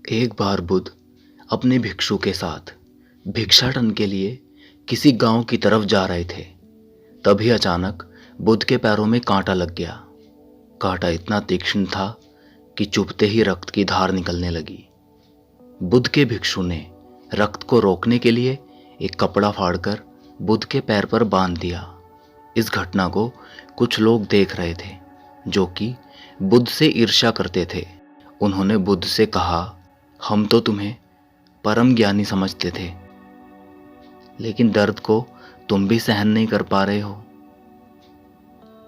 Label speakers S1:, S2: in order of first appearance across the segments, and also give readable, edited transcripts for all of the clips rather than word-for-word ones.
S1: एक बार बुद्ध अपने भिक्षु के साथ भिक्षाटन के लिए किसी गांव की तरफ जा रहे थे। तभी अचानक बुद्ध के पैरों में कांटा लग गया। कांटा इतना तीक्ष्ण था कि चुभते ही रक्त की धार निकलने लगी। बुद्ध के भिक्षु ने रक्त को रोकने के लिए एक कपड़ा फाड़कर बुद्ध के पैर पर बांध दिया। इस घटना को कुछ लोग देख रहे थे जो कि बुद्ध से ईर्ष्या करते थे। उन्होंने बुद्ध से कहा, हम तो तुम्हें परम ज्ञानी समझते थे, लेकिन दर्द को तुम भी सहन नहीं कर पा रहे हो।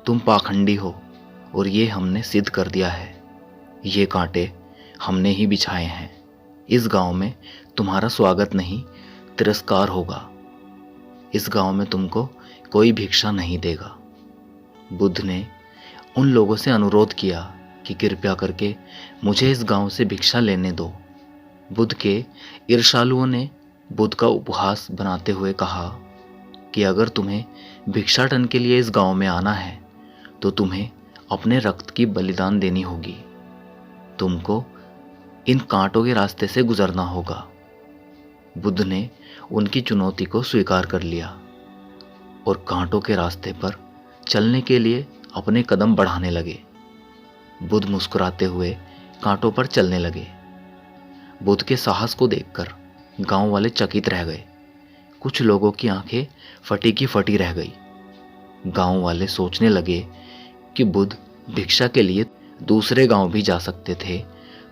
S1: तुम पाखंडी हो और ये हमने सिद्ध कर दिया है। ये कांटे हमने ही बिछाए हैं। इस गांव में तुम्हारा स्वागत नहीं, तिरस्कार होगा। इस गांव में तुमको कोई भिक्षा नहीं देगा। बुद्ध ने उन लोगों से अनुरोध किया कि कृपया करके मुझे इस गांव से भिक्षा लेने दो। बुद्ध के ईर्ष्यालुओं ने बुद्ध का उपहास बनाते हुए कहा कि अगर तुम्हें भिक्षाटन के लिए इस गांव में आना है तो तुम्हें अपने रक्त की बलिदान देनी होगी। तुमको इन कांटों के रास्ते से गुजरना होगा। बुद्ध ने उनकी चुनौती को स्वीकार कर लिया और कांटों के रास्ते पर चलने के लिए अपने कदम बढ़ाने लगे। बुद्ध मुस्कुराते हुए कांटों पर चलने लगे। बुद्ध के साहस को देखकर गांव वाले चकित रह गए। कुछ लोगों की आंखें फटी की फटी रह गई। गांव वाले सोचने लगे कि बुद्ध भिक्षा के लिए दूसरे गांव भी जा सकते थे,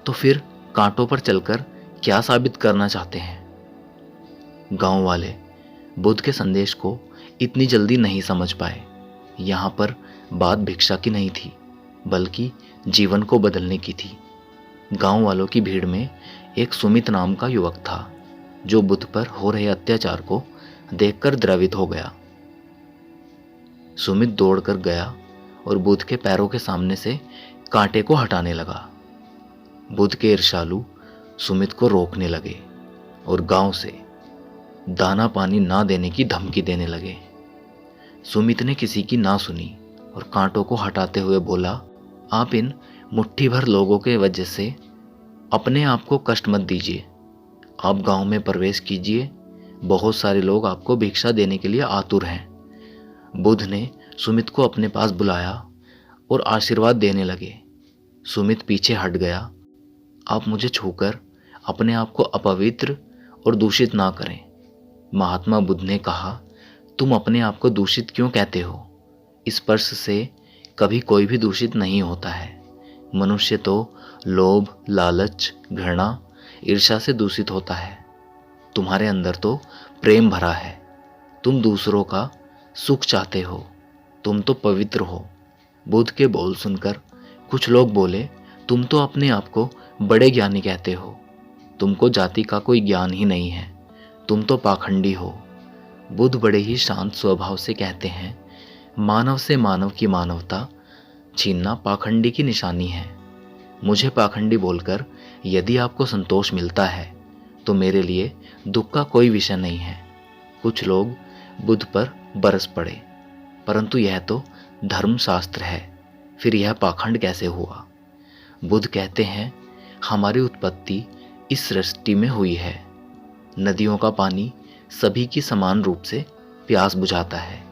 S1: तो फिर कांटों पर चलकर क्या साबित करना चाहते हैं। गांव वाले बुद्ध के संदेश को इतनी जल्दी नहीं समझ पाए। यहाँ पर बात भिक्षा की नहीं थी, बल्कि जीवन को बदलने की थी। गांव वालों की भीड़ में एक सुमित नाम का युवक था जो बुद्ध पर हो रहे अत्याचार को देखकर द्रवित हो गया। सुमित दौड़कर गया और बुद्ध के पैरों के सामने से कांटे को हटाने लगा। बुद्ध के ईर्ष्यालु सुमित को रोकने लगे और गांव से दाना पानी ना देने की धमकी देने लगे। सुमित ने किसी की ना सुनी और कांटों को हटाते हुए बोला, आप इन मुट्ठी भर लोगों के वजह से अपने आप को कष्ट मत दीजिए। आप गांव में प्रवेश कीजिए। बहुत सारे लोग आपको भिक्षा देने के लिए आतुर हैं। बुद्ध ने सुमित को अपने पास बुलाया और आशीर्वाद देने लगे। सुमित पीछे हट गया। आप मुझे छूकर अपने आप को अपवित्र और दूषित ना करें। महात्मा बुद्ध ने कहा, तुम अपने आप को दूषित क्यों कहते हो? स्पर्श से कभी कोई भी दूषित नहीं होता है। मनुष्य तो लोभ, लालच, घृणा, ईर्ष्या से दूषित होता है। तुम्हारे अंदर तो प्रेम भरा है। तुम दूसरों का सुख चाहते हो। तुम तो पवित्र हो। बुद्ध के बोल सुनकर कुछ लोग बोले, तुम तो अपने आप को बड़े ज्ञानी कहते हो। तुमको जाति का कोई ज्ञान ही नहीं है। तुम तो पाखंडी हो। बुद्ध बड़े ही शांत स्वभाव से कहते हैं, मानव से मानव की मानवता छीनना पाखंडी की निशानी है। मुझे पाखंडी बोलकर यदि आपको संतोष मिलता है तो मेरे लिए दुख का कोई विषय नहीं है। कुछ लोग बुद्ध पर बरस पड़े, परंतु यह तो धर्मशास्त्र है, फिर यह पाखंड कैसे हुआ? बुद्ध कहते हैं, हमारी उत्पत्ति इस सृष्टि में हुई है। नदियों का पानी सभी की समान रूप से प्यास बुझाता है।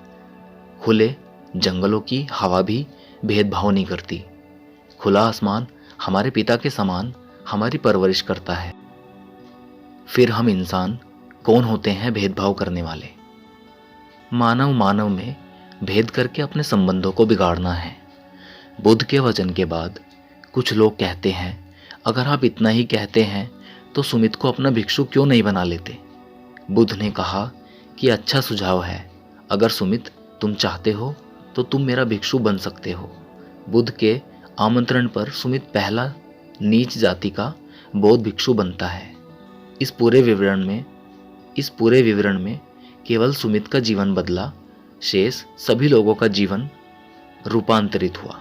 S1: खुले जंगलों की हवा भी भेदभाव नहीं करती। खुला आसमान हमारे पिता के समान हमारी परवरिश करता है। फिर हम इंसान कौन होते हैं भेदभाव करने वाले? मानव मानव में भेद करके अपने संबंधों को बिगाड़ना है। बुद्ध के वचन के बाद कुछ लोग कहते हैं, अगर आप इतना ही कहते हैं तो सुमित को अपना भिक्षु क्यों नहीं बना लेते? बुद्ध ने कहा कि अच्छा सुझाव है। अगर सुमित तुम चाहते हो तो तुम मेरा भिक्षु बन सकते हो। बुद्ध के आमंत्रण पर सुमित पहला नीच जाति का बौद्ध भिक्षु बनता है। इस पूरे विवरण में केवल सुमित का जीवन बदला, शेष सभी लोगों का जीवन रूपांतरित हुआ।